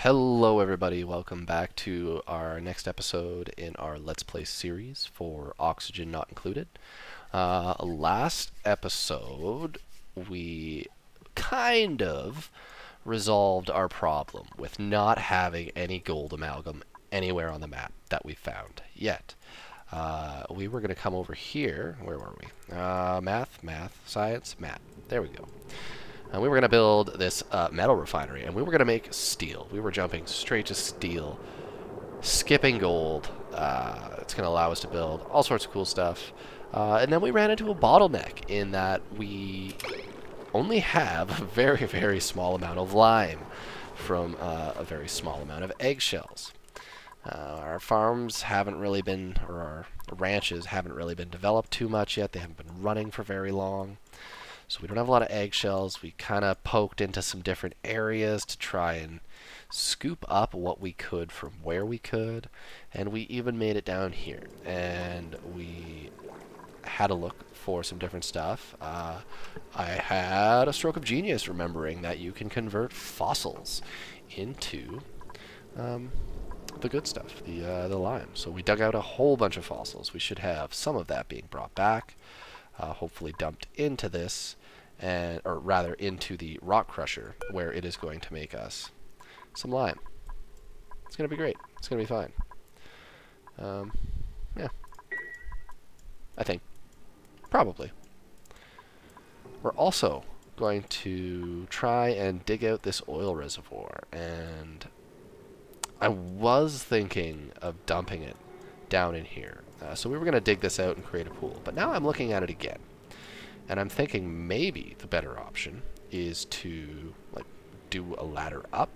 Hello everybody, welcome back to our next episode in our Let's Play series for Oxygen Not Included. Last episode, we kind of resolved our problem with not having any gold amalgam anywhere on the map that we found yet. We were going to come over here. Where were we? Math, science, math. There we go. And we were going to build this metal refinery, and we were going to make steel. We were jumping straight to steel, skipping gold. It's going to allow us to build all sorts of cool stuff. And then we ran into a bottleneck in that we only have a very, very small amount of lime from a very small amount of eggshells. Our farms haven't really been, or our ranches haven't really been developed too much yet. They haven't been running for very long. So we don't have a lot of eggshells. We kind of poked into some different areas to try and scoop up what we could from where we could. And we even made it down here. And we had a look for some different stuff. I had a stroke of genius remembering that you can convert fossils into the good stuff, the lime. So we dug out a whole bunch of fossils. We should have some of that being brought back, hopefully dumped into this, or rather into the rock crusher, where it is going to make us some lime. It's going to be great. It's going to be fine. Yeah. I think. Probably. We're also going to try and dig out this oil reservoir, and I was thinking of dumping it down in here. So we were going to dig this out and create a pool, but now I'm looking at it again. And I'm thinking maybe the better option is to do a ladder up,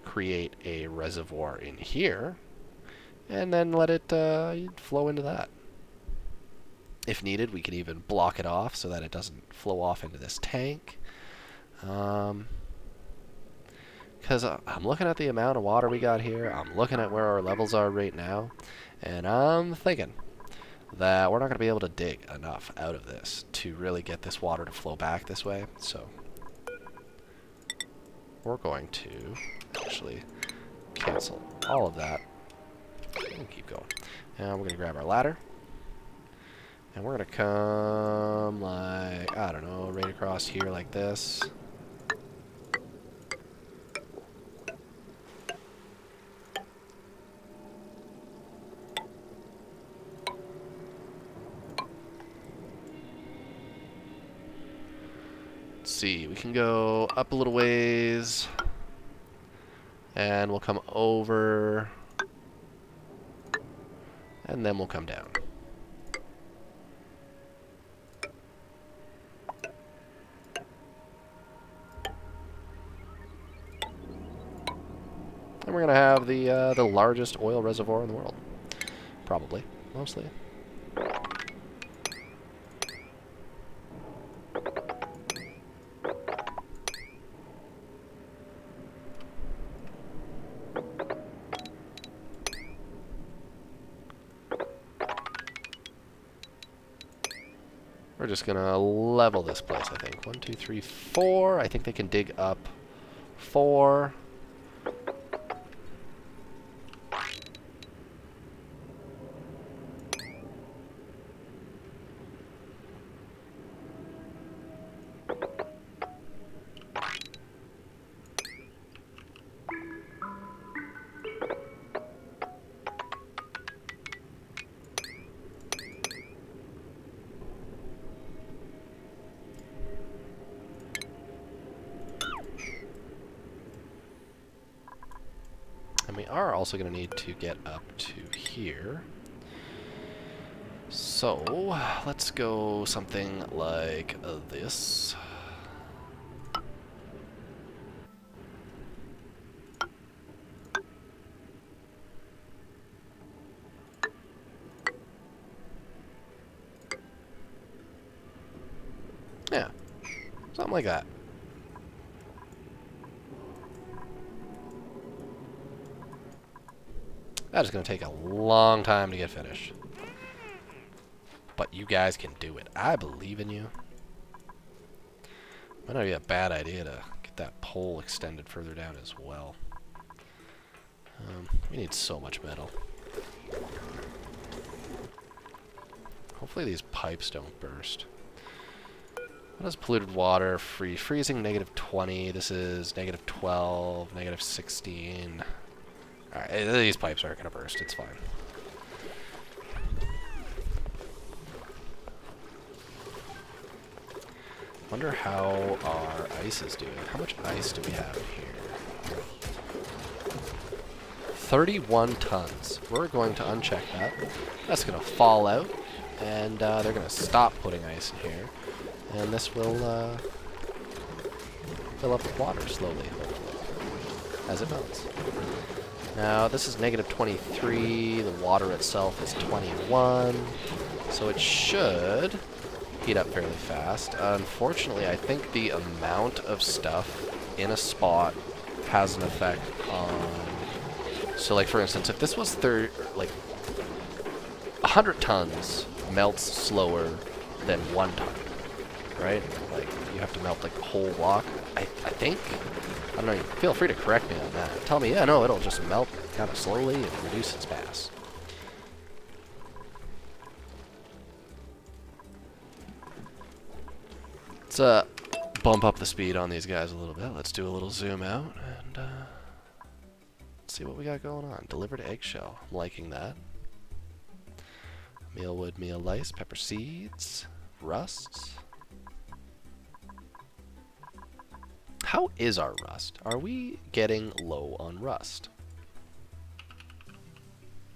create a reservoir in here, and then let it flow into that. If needed, we can even block it off so that it doesn't flow off into this tank. Because I'm looking at the amount of water we got here, I'm looking at where our levels are right now, and I'm thinking that we're not going to be able to dig enough out of this to really get this water to flow back this way. So we're going to actually cancel all of that and keep going. And we're going to grab our ladder, and we're going to come like, I don't know, right across here like this. See, we can go up a little ways, and we'll come over, and then we'll come down. And we're gonna have the largest oil reservoir in the world, probably, mostly. We're just gonna level this place, I think. 1, 2, 3, 4. I think they can dig up 4. And we are also going to need to get up to here. So, let's go something like this. Yeah, something like that. That is going to take a long time to get finished. But you guys can do it. I believe in you. Might not be a bad idea to get that pole extended further down as well. We need so much metal. Hopefully these pipes don't burst. What is polluted water? Freezing -20. This is -12, -16. Alright, these pipes aren't going to burst. It's fine. Wonder how our ice is doing. How much ice do we have here? 31 tons. We're going to uncheck that. That's going to fall out, and they're going to stop putting ice in here. And this will fill up with water slowly, hopefully, as it melts. Now, this is -23. The water itself is 21. So it should heat up fairly fast. Unfortunately, I think the amount of stuff in a spot has an effect on... So, like, for instance, if this was 100 tons melts slower than 1 ton, right? Like, you have to melt, like, the whole block. I think? I don't know. Feel free to correct me on that. Tell me, yeah, no, it'll just melt kind of slowly and reduce its mass. Let's bump up the speed on these guys a little bit. Let's do a little zoom out and see what we got going on. Delivered eggshell. I'm liking that. Mealwood, meal lice, pepper seeds, rusts. How is our rust? Are we getting low on rust?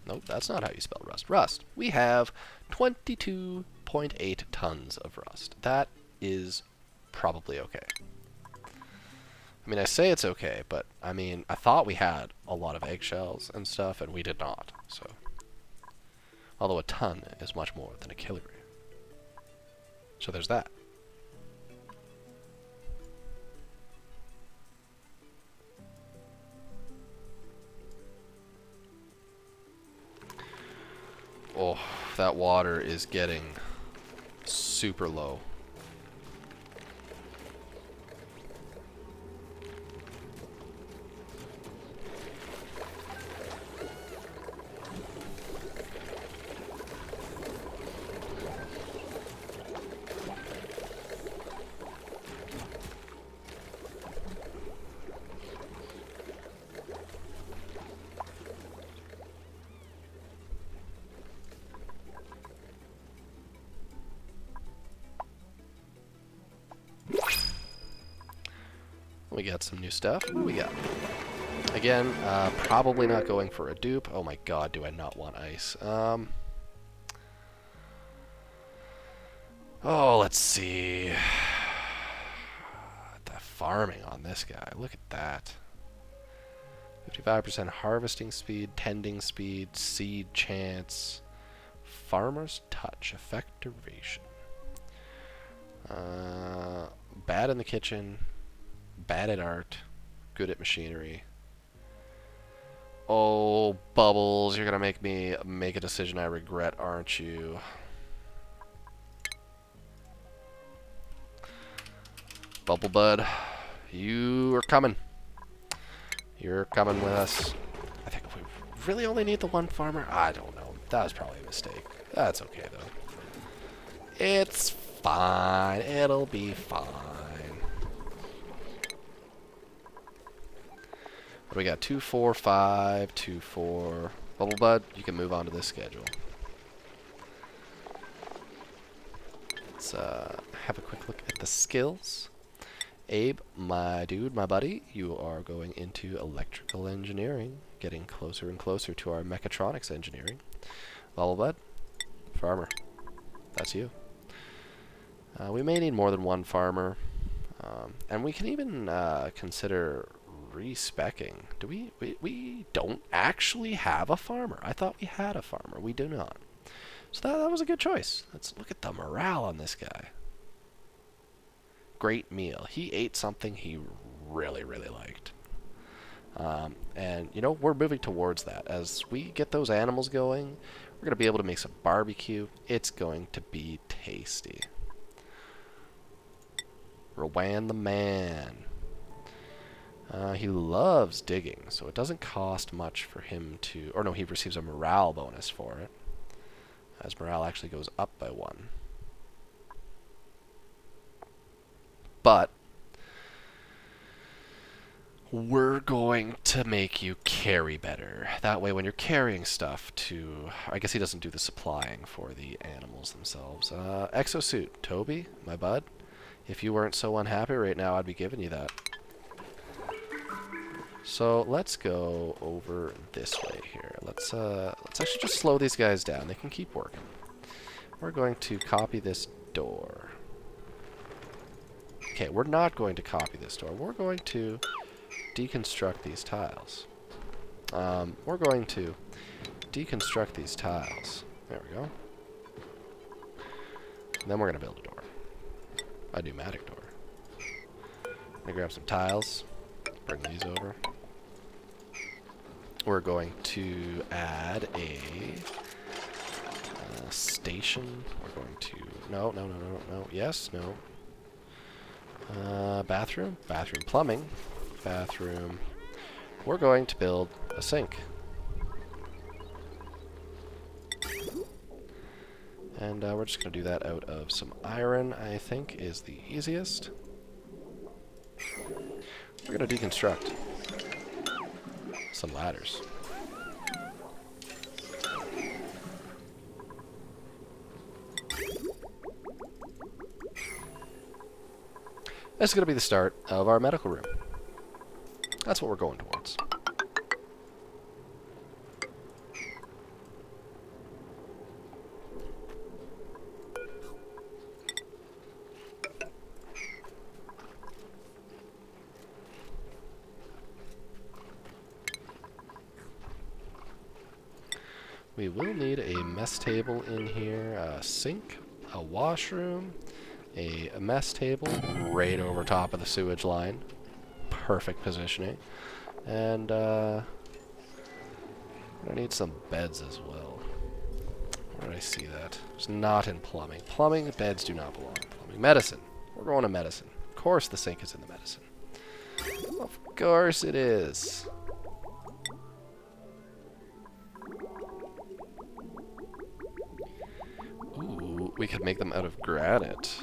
Nope, that's not how you spell rust. Rust. We have 22.8 tons of rust. That is probably okay. I mean, I say it's okay, but I mean, I thought we had a lot of eggshells and stuff, and we did not. So, although a ton is much more than a kilogram. So there's that. Oh, that water is getting super low. We got some new stuff. What do we got? Again, probably not going for a dupe. Oh my god, do I not want ice. Oh, let's see. The farming on this guy. Look at that. 55% harvesting speed, tending speed, seed chance, farmer's touch, effect duration. Bad in the kitchen. Bad at art, good at machinery. Oh, Bubbles, you're gonna make me make a decision I regret, aren't you? Bubble Bud, you are coming. You're coming with us. I think we really only need the one farmer. I don't know. That was probably a mistake. That's okay, though. It's fine. It'll be fine. What do we got? 2, 4, 5, 2, 4. Bubble Bud, you can move on to this schedule. Let's have a quick look at the skills. Abe, my dude, my buddy, you are going into electrical engineering, getting closer and closer to our mechatronics engineering. Bubble Bud, farmer, that's you. We may need more than one farmer, and we can even consider respecking. Do we don't actually have a farmer. I thought we had a farmer. We do not. So that was a good choice. Let's look at the morale on this guy. Great meal. He ate something he really, really liked. And, you know, we're moving towards that. As we get those animals going, we're going to be able to make some barbecue. It's going to be tasty. Rowan the man. He loves digging, so it doesn't cost much for him to... Or no, he receives a morale bonus for it, as morale actually goes up by 1. But we're going to make you carry better. That way when you're carrying stuff to... I guess he doesn't do the supplying for the animals themselves. Exosuit. Toby, my bud, if you weren't so unhappy right now, I'd be giving you that. So let's go over this way here. Let's actually just slow these guys down. They can keep working. We're going to copy this door. Okay, we're not going to copy this door. We're going to deconstruct these tiles. We're going to deconstruct these tiles. There we go. And then we're going to build a door. A pneumatic door. I'm going to grab some tiles. Bring these over. We're going to add a station. We're going to... No. Yes, no. Bathroom. Bathroom plumbing. Bathroom. We're going to build a sink. And we're just going to do that out of some iron, I think, is the easiest. We're going to deconstruct some ladders. This is going to be the start of our medical room. That's what we're going towards. We will need a mess table in here, a sink, a washroom, a mess table right over top of the sewage line. Perfect positioning. And I need some beds as well. Where did I see that? It's not in plumbing. Plumbing, beds do not belong in plumbing. Medicine. We're going to medicine. Of course the sink is in the medicine. Of course it is. Ooh, we could make them out of granite.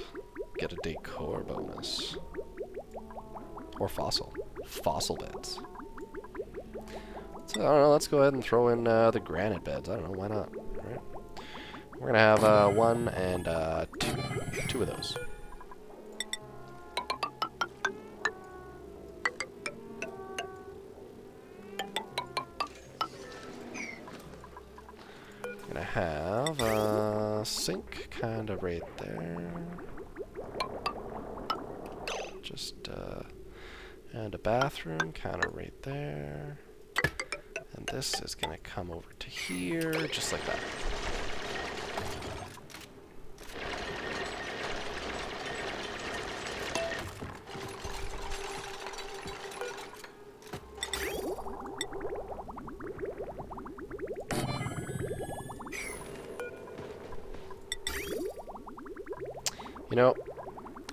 Get a decor bonus. Or fossil. Fossil beds. So, I don't know, let's go ahead and throw in the granite beds. I don't know, why not? Right? We're gonna have 1 and 2. 2 of those. We're gonna have a sink kind of right there. Just, and a bathroom kind of right there. And this is going to come over to here, just like that. You know,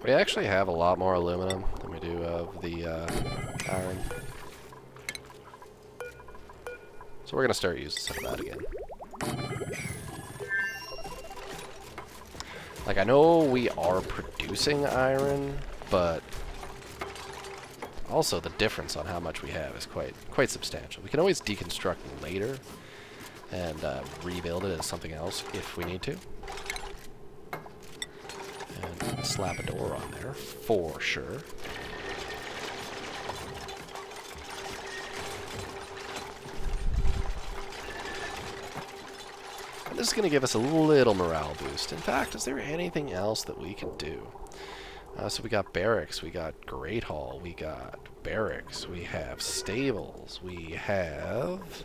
we actually have a lot more aluminum than we do of the iron. So we're going to start using some of that again. Like, I know we are producing iron, but also the difference on how much we have is quite substantial. We can always deconstruct later and rebuild it as something else if we need to. And slap a door on there, for sure. And this is going to give us a little morale boost. In fact, is there anything else that we can do? So we got barracks, we got Great Hall, we got barracks, we have stables, we have...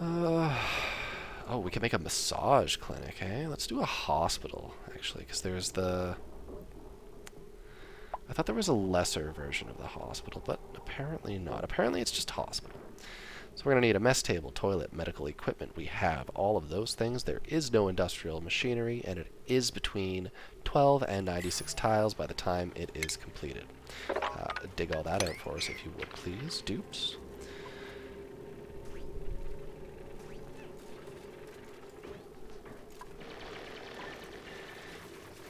oh, we can make a massage clinic, eh? Let's do a hospital, actually, because there's the... I thought there was a lesser version of the hospital, but apparently not. Apparently it's just hospital. So we're going to need a mess table, toilet, medical equipment. We have all of those things. There is no industrial machinery, and it is between 12 and 96 tiles by the time it is completed. Dig all that out for us if you would, please, dupes.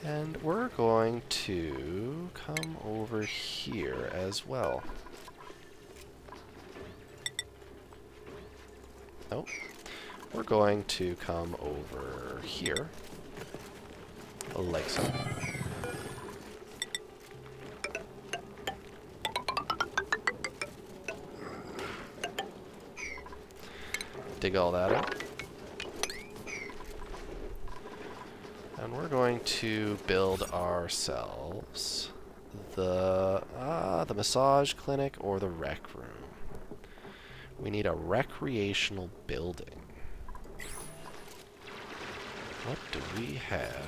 And we're going to come over here as well. Nope. We're going to come over here, like so. Dig all that out. And we're going to build ourselves the massage clinic or the rec room. We need a recreational building. What do we have?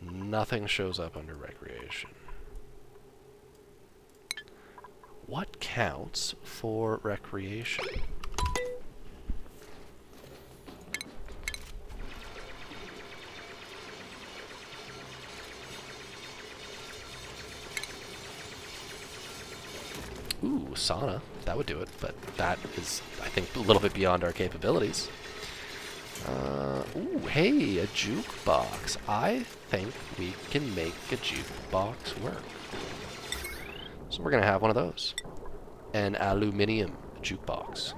Nothing shows up under recreation. What counts for recreation? Ooh, sauna. That would do it, but that is, I think, a little bit beyond our capabilities. Ooh, hey, a jukebox. I think we can make a jukebox work. So we're going to have one of those. An aluminium jukebox.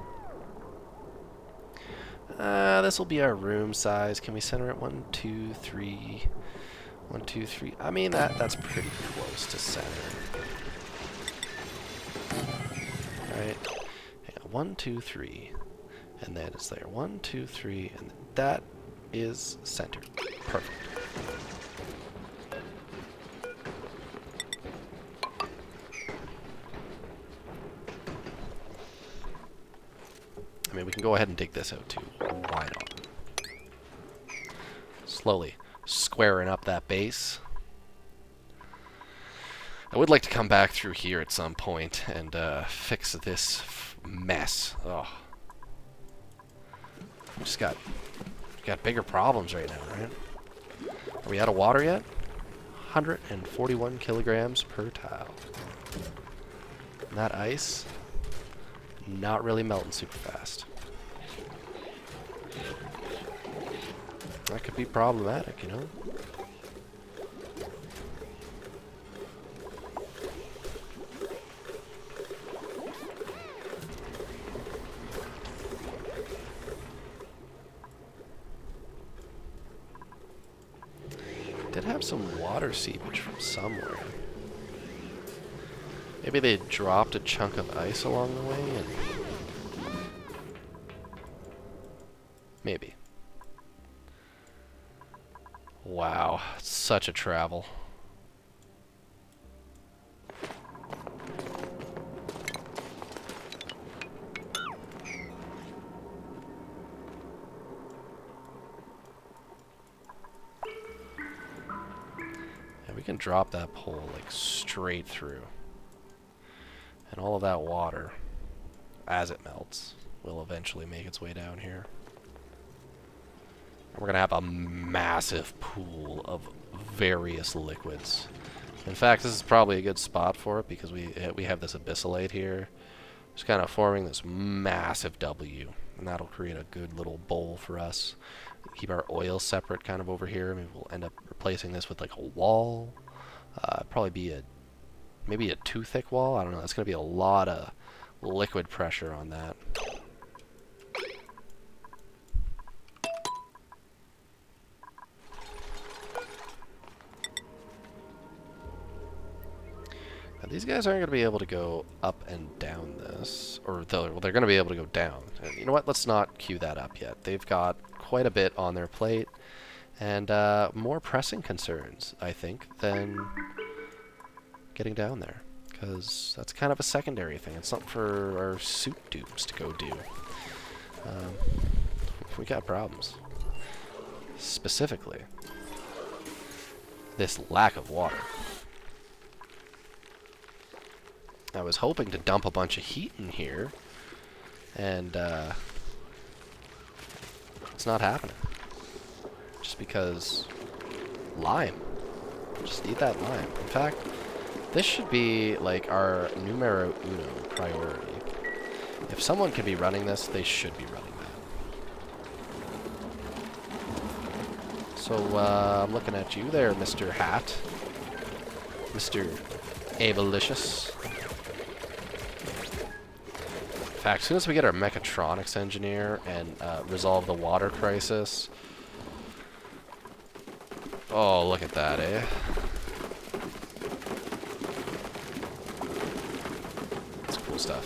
This will be our room size. Can we center it? 1, 2, 3. 1, 2, 3. I mean, that's pretty close to center. Right? Hang on. 1, 2, 3. And then it's there. 1, 2, 3. And that is centered. Perfect. I mean, we can go ahead and dig this out too. Why not? Slowly squaring up that base. I would like to come back through here at some point and fix this mess. Oh, we just got bigger problems right now, right? Are we out of water yet? 141 kilograms per tile. And that ice, not really melting super fast. That could be problematic, you know? Did have some water seepage from somewhere. Maybe they dropped a chunk of ice along the way and... Maybe. Wow, such a travel. And we can drop that pole like straight through. And all of that water, as it melts, will eventually make its way down here. And we're going to have a massive pool of various liquids. In fact, this is probably a good spot for it because we have this abyssalate here. Just kind of forming this massive W. And that'll create a good little bowl for us. Keep our oil separate kind of over here. Maybe we'll end up replacing this with like a wall. Probably be maybe a too thick wall. I don't know. That's going to be a lot of liquid pressure on that. Now, these guys aren't going to be able to go up and down this. Or they're going to be able to go down. And you know what? Let's not queue that up yet. They've got quite a bit on their plate. And more pressing concerns, I think, than getting down there. Because that's kind of a secondary thing. It's something for our suit dupes to go do. We got problems. Specifically, this lack of water. I was hoping to dump a bunch of heat in here, and it's not happening. Just because lime. Just need that lime. In fact, this should be like our numero uno priority. If someone can be running this, they should be running that. So I'm looking at you there, Mr. Hat. Mr. Abelicious. In fact, as soon as we get our mechatronics engineer and resolve the water crisis... Oh, look at that, eh? That's cool stuff.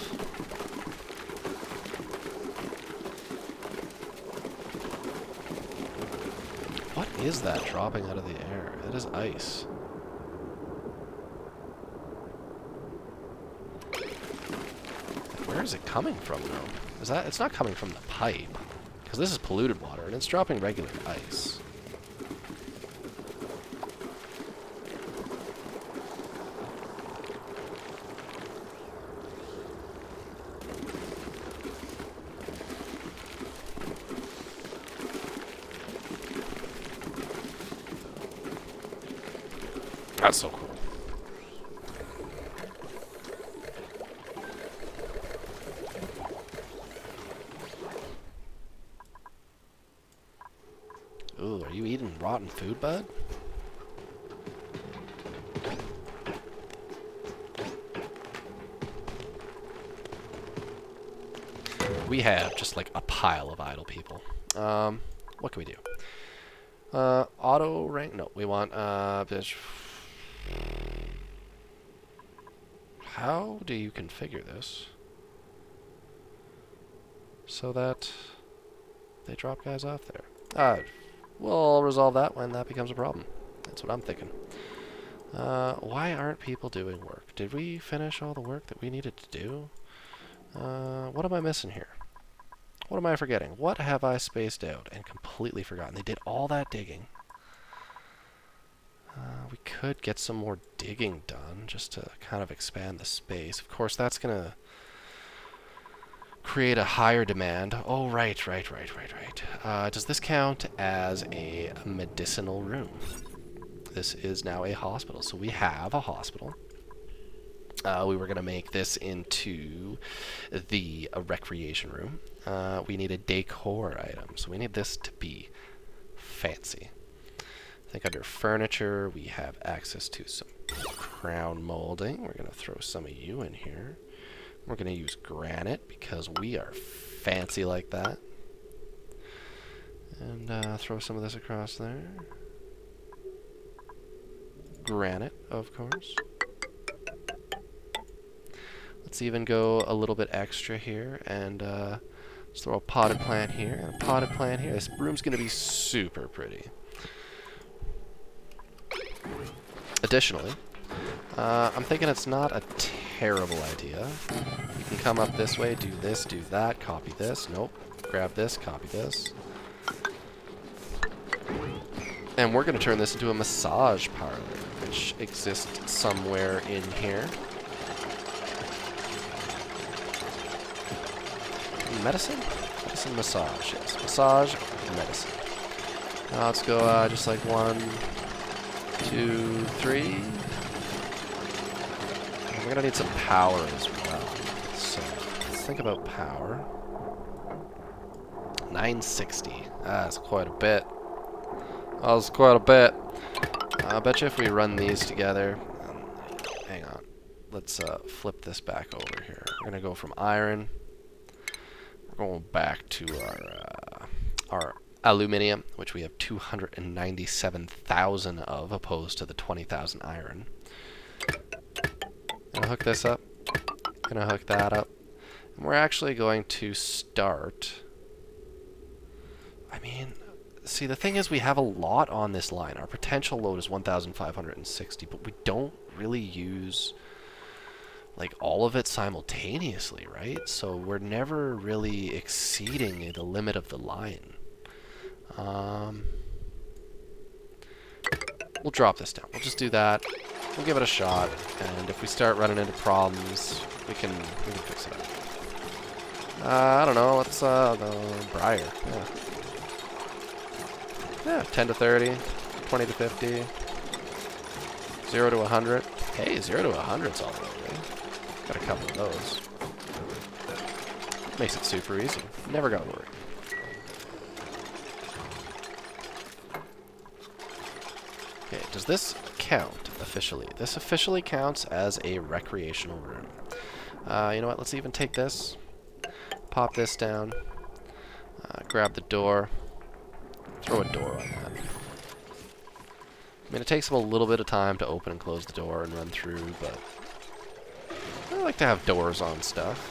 What is that dropping out of the air? It is ice. Where is it coming from, though? Is that? It's not coming from the pipe, because this is polluted water, and it's dropping regular ice. That's so cool. Ooh, are you eating rotten food, bud? We have just like a pile of idle people. What can we do? Auto rank? No, we want, bitch. How do you configure this so that they drop guys off there? We'll resolve that when that becomes a problem. That's what I'm thinking. Why aren't people doing work? Did we finish all the work that we needed to do? What am I missing here? What am I forgetting? What have I spaced out and completely forgotten? They did all that digging. We could get some more digging done just to kind of expand the space. Of course, that's going to create a higher demand. Oh, right. Does this count as a medicinal room? This is now a hospital. So we have a hospital. We were going to make this into the recreation room. We need a decor item. So we need this to be fancy. I think under furniture, we have access to some crown molding. We're going to throw some of you in here. We're going to use granite because we are fancy like that. And throw some of this across there. Granite, of course. Let's even go a little bit extra here and let's throw a potted plant here and a potted plant here. This room's going to be super pretty. Additionally, I'm thinking it's not a terrible idea. You can come up this way, do this, do that, copy this. Nope. Grab this, copy this. And we're going to turn this into a massage parlor, which exists somewhere in here. Medicine? Medicine, massage, yes. Massage, medicine. Now let's go just like 1, 2, 3. And we're going to need some power as well. So let's think about power. 960. That's quite a bit. That's quite a bit. I bet you if we run these together... hang on. Let's flip this back over here. We're going to go from iron... We're going back to our aluminium, which we have 297,000 of, opposed to the 20,000 iron. Gonna hook this up. Gonna hook that up. And we're actually going to start... I mean, see, the thing is we have a lot on this line. Our potential load is 1,560, but we don't really use... like all of it simultaneously, right? So we're never really exceeding the limit of the line. We'll drop this down. We'll just do that. We'll give it a shot, and if we start running into problems, we can fix it up. I don't know. Let's the Briar. Yeah, 10 to 30, 20 to 50, 0 to 100. Hey, 0 to 100's all right. Got a couple of those. Makes it super easy. Never got worried. Okay, does this count officially? This officially counts as a recreational room. You know what? Let's even take this. Pop this down. Grab the door. Throw a door on that. I mean, it takes them a little bit of time to open and close the door and run through, but I like to have doors on stuff.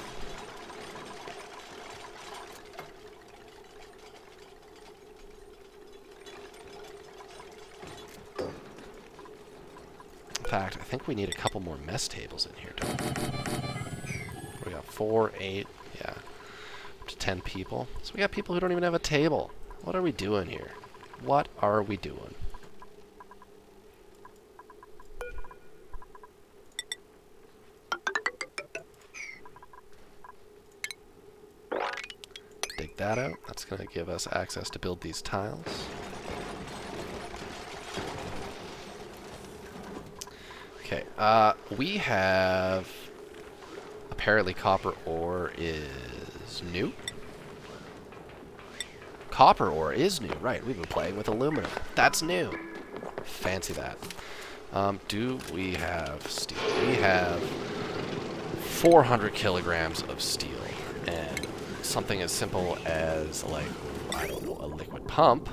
In fact, I think we need a couple more mess tables in here, don't we? We got 4, 8, yeah, up to 10 people. So we got people who don't even have a table. What are we doing here? What are we doing? Dig that out. That's going to give us access to build these tiles. Okay, we have... Apparently copper ore is new. Copper ore is new, right. We've been playing with aluminum. That's new. Fancy that. Do we have steel? We have 400 kilograms of steel. And something as simple as, like, I don't know, a liquid pump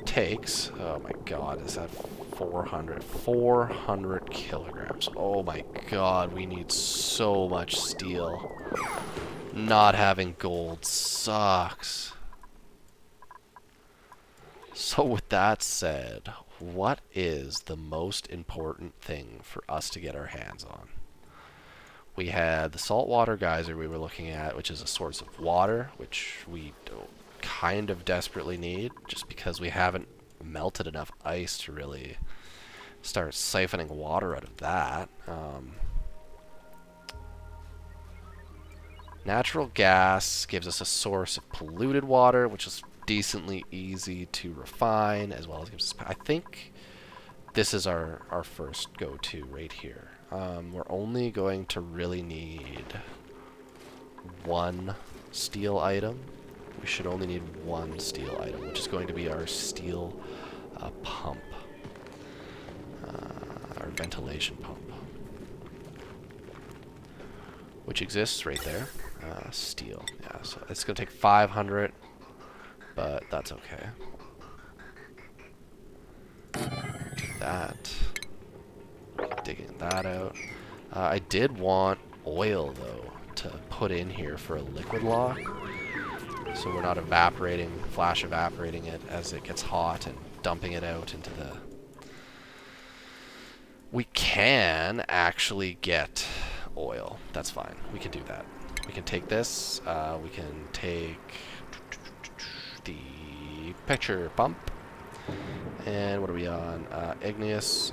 takes, oh my god, is that 400 kilograms. Oh my god, we need so much steel. Not having gold sucks. So with that said, what is the most important thing for us to get our hands on? We had the saltwater geyser we were looking at, which is a source of water, which we kind of desperately need, just because we haven't melted enough ice to really start siphoning water out of that. Natural gas gives us a source of polluted water, which is decently easy to refine, as well as gives us... I think this is our first go-to right here. We're only going to really need one steel item. We should only need one steel item, which is going to be our steel pump. Our ventilation pump. Which exists right there. Steel. Yeah, so it's going to take 500, but that's okay. Do that. Digging that out. I did want oil, though, to put in here for a liquid lock. So we're not flash evaporating it as it gets hot and dumping it out into the... We can actually get oil. That's fine. We can do that. We can take this. We can take the picture pump. And what are we on? Igneous,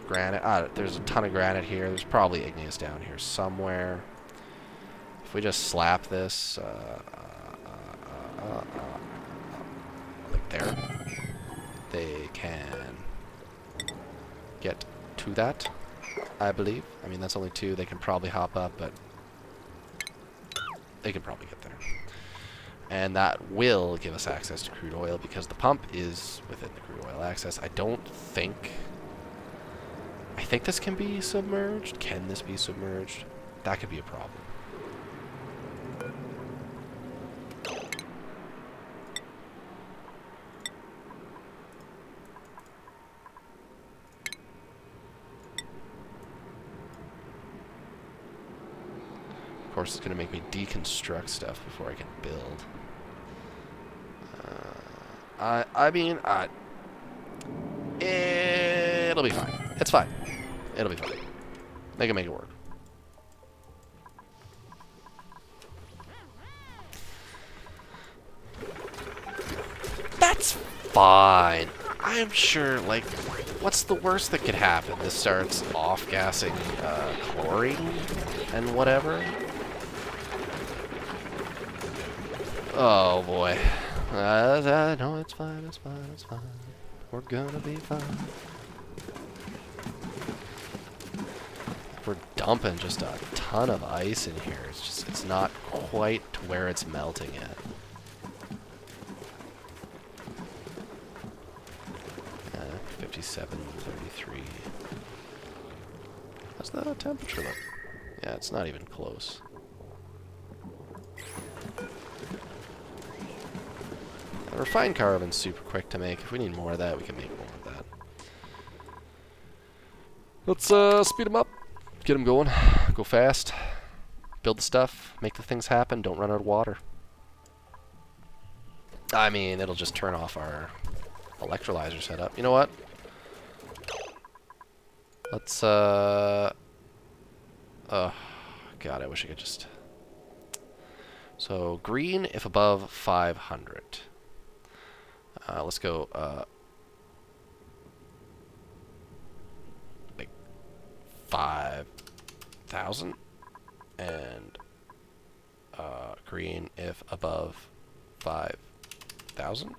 granite. There's a ton of granite here. There's probably igneous down here somewhere. If we just slap this, like there, they can get to that, I believe. I mean, that's only 2. They can probably hop up, but they can probably get there. And that will give us access to crude oil because the pump is within the crude oil access. I think this can be submerged. Can this be submerged? That could be a problem. Of course, it's going to make me deconstruct stuff before I can build. It'll be fine. It's fine. It'll be fine. They can make it work. That's fine. I'm sure, like, what's the worst that could happen? This starts off-gassing chlorine and whatever. Oh boy. No, it's fine, it's fine, it's fine. We're gonna be fine. We're dumping just a ton of ice in here. It's just, it's not quite to where it's melting yet. 57.33. How's the temperature look? Yeah, it's not even close. The refined carbon's super quick to make. If we need more of that, we can make more of that. Let's speed them up. Get them going. Go fast. Build the stuff. Make the things happen. Don't run out of water. I mean, it'll just turn off our electrolyzer setup. You know what? Let's, God, I wish I could just... So, green if above 500. Let's go, like 5,000. And, green if above 5,000.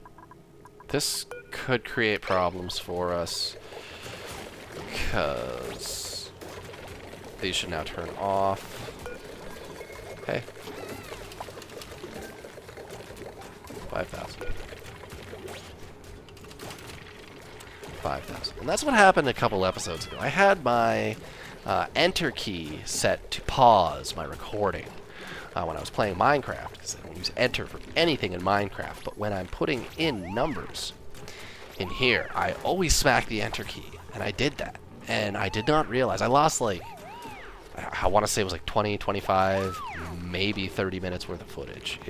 This could create problems for us because these should now turn off. Hey. 5,000. 5,000. And that's what happened a couple episodes ago. I had my enter key set to pause my recording when I was playing Minecraft, because I don't use enter for anything in Minecraft, but when I'm putting in numbers in here, I always smack the enter key, and I did that. And I did not realize, I lost like, I want to say it was like 20, 25, maybe 30 minutes worth of footage.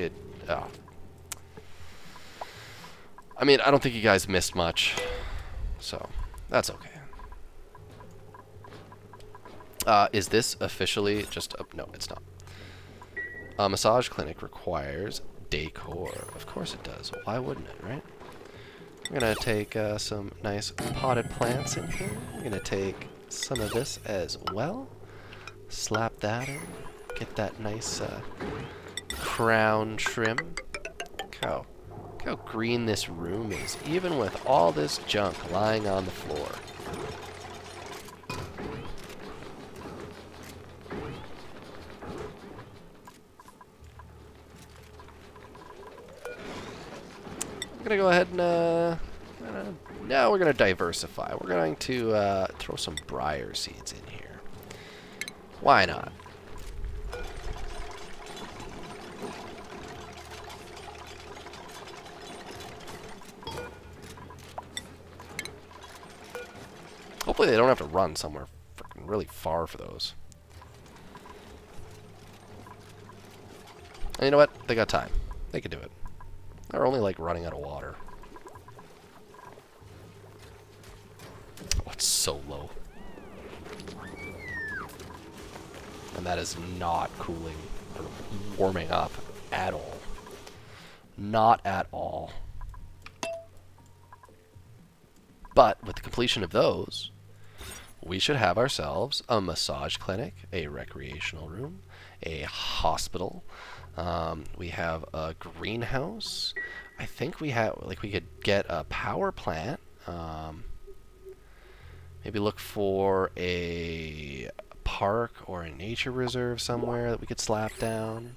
I mean, I don't think you guys missed much, so that's okay. Is this officially just a... No, it's not. A massage clinic requires decor. Of course it does. Why wouldn't it, right? We're going to take some nice potted plants in here. We're going to take some of this as well. Slap that in. Get that nice crown trim. Look how green this room is, even with all this junk lying on the floor. I'm gonna go ahead and now we're gonna diversify. We're going to throw some briar seeds in here. Why not? Hopefully they don't have to run somewhere freaking really far for those. And you know what? They got time. They can do it. They're only like running out of water. Oh, it's so low. And that is not cooling or warming up at all. Not at all. But with the completion of those, we should have ourselves a massage clinic, a recreational room, a hospital. We have a greenhouse. I think we have, like, we could get a power plant. Maybe look for a park or a nature reserve somewhere that we could slap down.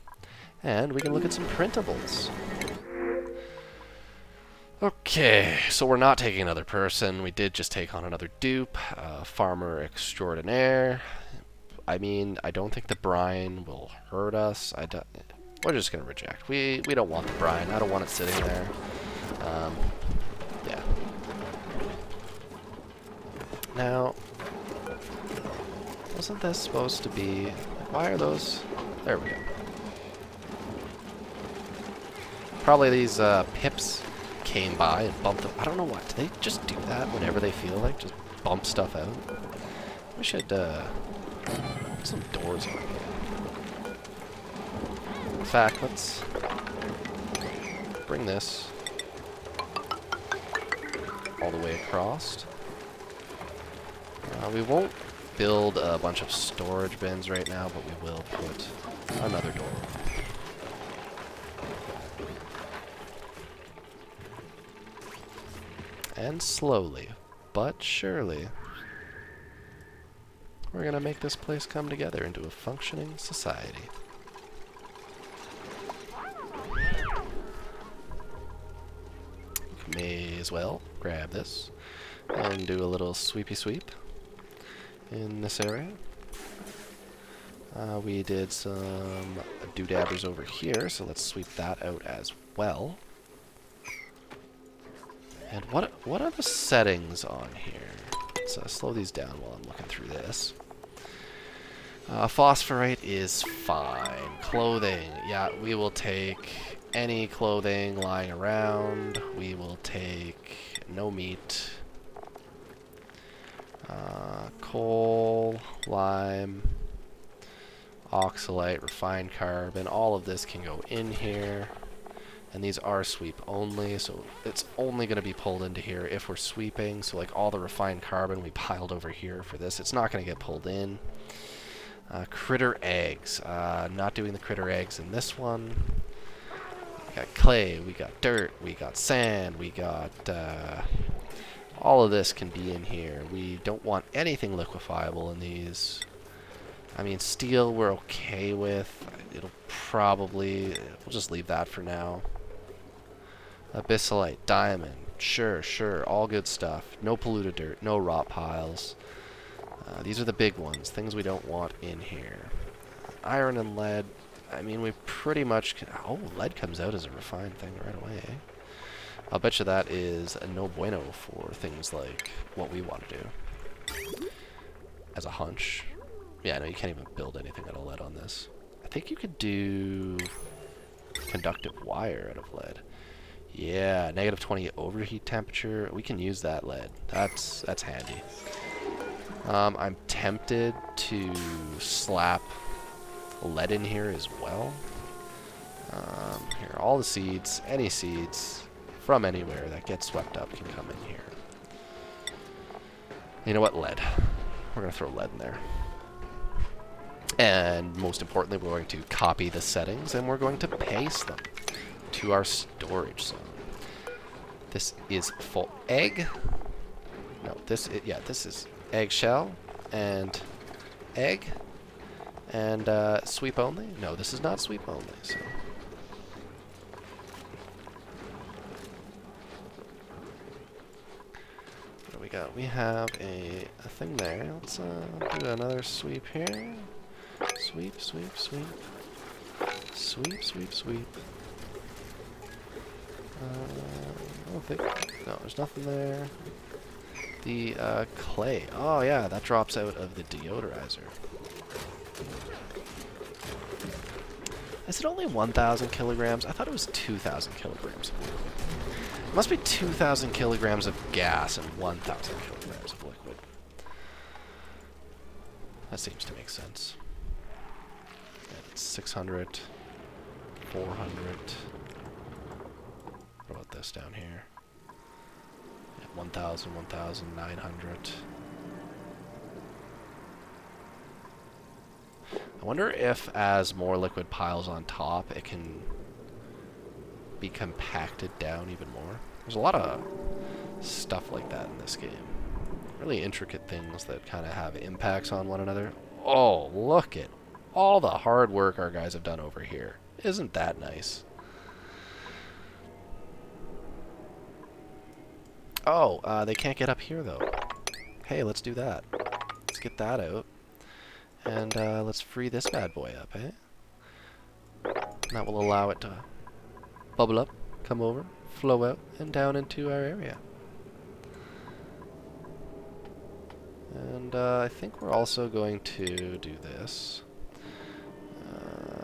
And we can look at some printables. Okay, so we're not taking another person. We did just take on another dupe, farmer extraordinaire. I mean, I don't think the brine will hurt us. We're just gonna reject. We don't want the brine. I don't want it sitting there. Yeah. Now, wasn't this supposed to be? Why are those? There we go. Probably these pips came by and bumped them. I don't know why. Do they just do that whenever they feel like? Just bump stuff out? We should put some doors on. In fact, let's bring this all the way across. We won't build a bunch of storage bins right now, but we will put another door. And slowly, but surely, we're going to make this place come together into a functioning society. May as well grab this and do a little sweepy sweep in this area. We did some doodabbers over here, so let's sweep that out as well. And what are the settings on here? Let's slow these down while I'm looking through this. Phosphorite is fine. Clothing, yeah, we will take any clothing lying around. We will take no meat. Coal, lime, oxalite, refined carbon, all of this can go in here. And these are sweep only, so it's only going to be pulled into here if we're sweeping. So like all the refined carbon we piled over here for this, it's not going to get pulled in. Critter eggs. Not doing the critter eggs in this one. We got clay, we got dirt, we got sand, we got... all of this can be in here. We don't want anything liquefiable in these. I mean, steel we're okay with. It'll probably... we'll just leave that for now. Abyssalite, diamond, sure, all good stuff. No polluted dirt, no rot piles. These are the big ones, things we don't want in here. Iron and lead, I mean, we pretty much can... oh, lead comes out as a refined thing right away, eh? I'll bet you that is a no bueno for things like what we want to do. As a hunch. Yeah, no, you can't even build anything out of lead on this. I think you could do conductive wire out of lead. Yeah, negative 20 overheat temperature. We can use that lead. That's handy. I'm tempted to slap lead in here as well. Here, all the seeds, any seeds from anywhere that get swept up can come in here. You know what? Lead. We're going to throw lead in there. And most importantly, we're going to copy the settings and we're going to paste them to our storage zone. This is full egg. No, this is eggshell and egg and sweep only. No, this is not sweep only. So what do we got? We have a thing there. Let's do another sweep here. Sweep, sweep, sweep. Sweep, sweep, sweep. I don't think... no, there's nothing there. The clay. Oh yeah, that drops out of the deodorizer. Is it only 1,000 kilograms? I thought it was 2,000 kilograms. It must be 2,000 kilograms of gas and 1,000 kilograms of liquid. That seems to make sense. Yeah, it's 600, 400. What about this down here? Yeah, 1,000, 1,900. I wonder if as more liquid piles on top, it can be compacted down even more. There's a lot of stuff like that in this game. Really intricate things that kind of have impacts on one another. Oh, look at all the hard work our guys have done over here. Isn't that nice? Oh, they can't get up here, though. Hey, let's do that. Let's get that out. And let's free this bad boy up, eh? And that will allow it to bubble up, come over, flow out, and down into our area. And I think we're also going to do this.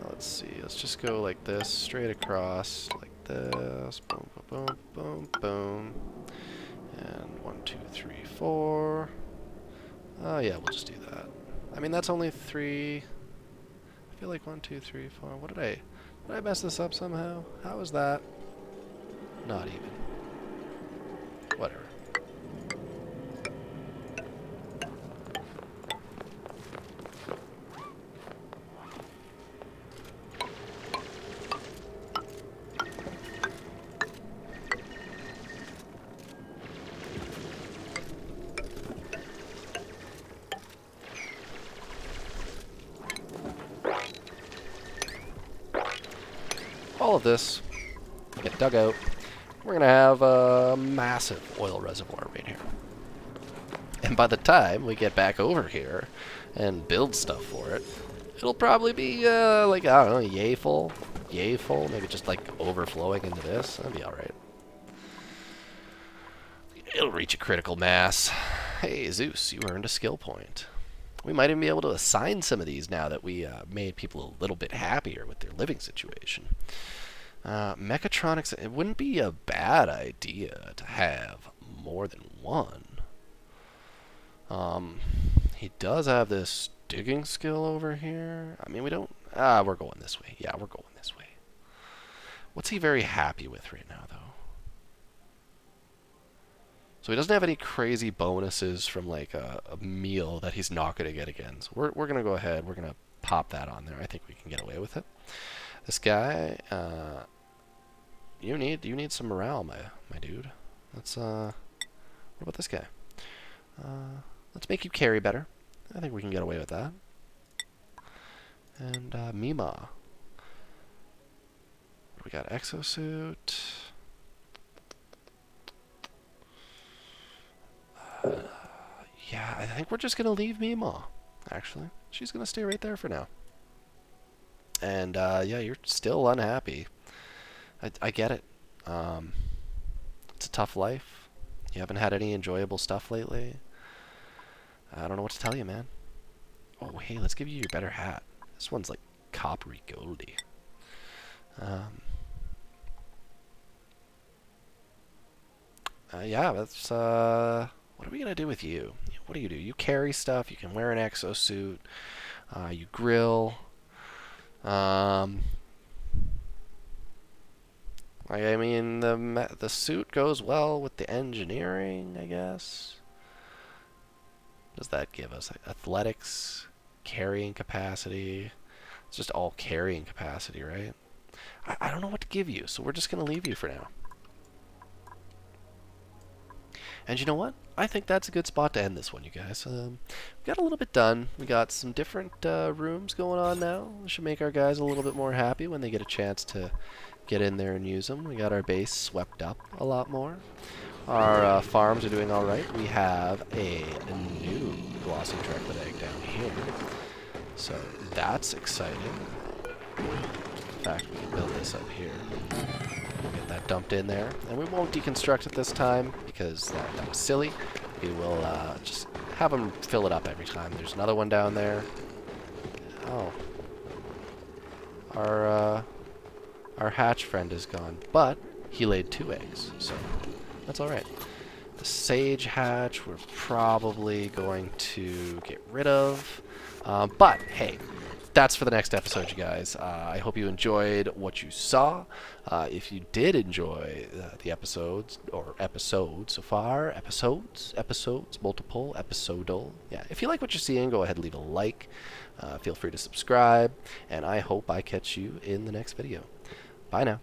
Let's see, let's just go like this, straight across, like this. Boom, boom, boom, boom, boom. And 1, 2, 3, 4. Oh yeah, we'll just do that. I mean, that's only 3. I feel like 1, 2, 3, 4. What did I mess this up somehow? How was that? Not even. Whatever. all of this get dug out, we're going to have a massive oil reservoir right here. And by the time we get back over here and build stuff for it, it'll probably be, like, I don't know, yay full, maybe just, like, overflowing into this. That'd be alright. It'll reach a critical mass. Hey, Zeus, you earned a skill point. We might even be able to assign some of these now that we made people a little bit happier with their living situation. Mechatronics, it wouldn't be a bad idea to have more than one. He does have this digging skill over here. I mean, we don't... we're going this way. Yeah, we're going this way. What's he very happy with right now, though? So he doesn't have any crazy bonuses from, like, a meal that he's not going to get again. So we're going to go ahead. We're going to pop that on there. I think we can get away with it. This guy, you need some morale, my dude. Let's, what about this guy? Let's make you carry better. I think we can get away with that. And, Mima. We got exosuit. Yeah, I think we're just going to leave Mima, actually. She's going to stay right there for now. And, yeah, you're still unhappy. I get it. It's a tough life. You haven't had any enjoyable stuff lately. I don't know what to tell you, man. Oh, hey, let's give you your better hat. This one's, like, coppery goldy. Yeah, that's, what are we going to do with you? What do? You carry stuff, you can wear an exosuit, you grill. I mean, the suit goes well with the engineering, I guess. What does that give us? Athletics, carrying capacity. It's just all carrying capacity, right? I don't know what to give you, so we're just going to leave you for now. And you know what? I think that's a good spot to end this one, you guys. We got a little bit done. We got some different rooms going on now. We should make our guys a little bit more happy when they get a chance to get in there and use them. We got our base swept up a lot more. Our farms are doing all right. We have a new glossy tricklet egg down here. So that's exciting. In fact, we can build this up here. Get that dumped in there. And we won't deconstruct it this time because that was silly. We will just have them fill it up every time. There's another one down there. Oh. Our hatch friend is gone. But he laid 2 eggs, so that's alright. The sage hatch we're probably going to get rid of. But, hey, that's for the next episode, you guys. I hope you enjoyed what you saw. If you did enjoy the episodes, or episodes so far, episodes, multiple, episodal. Yeah, if you like what you're seeing, go ahead and leave a like. Feel free to subscribe, and I hope I catch you in the next video. Bye now.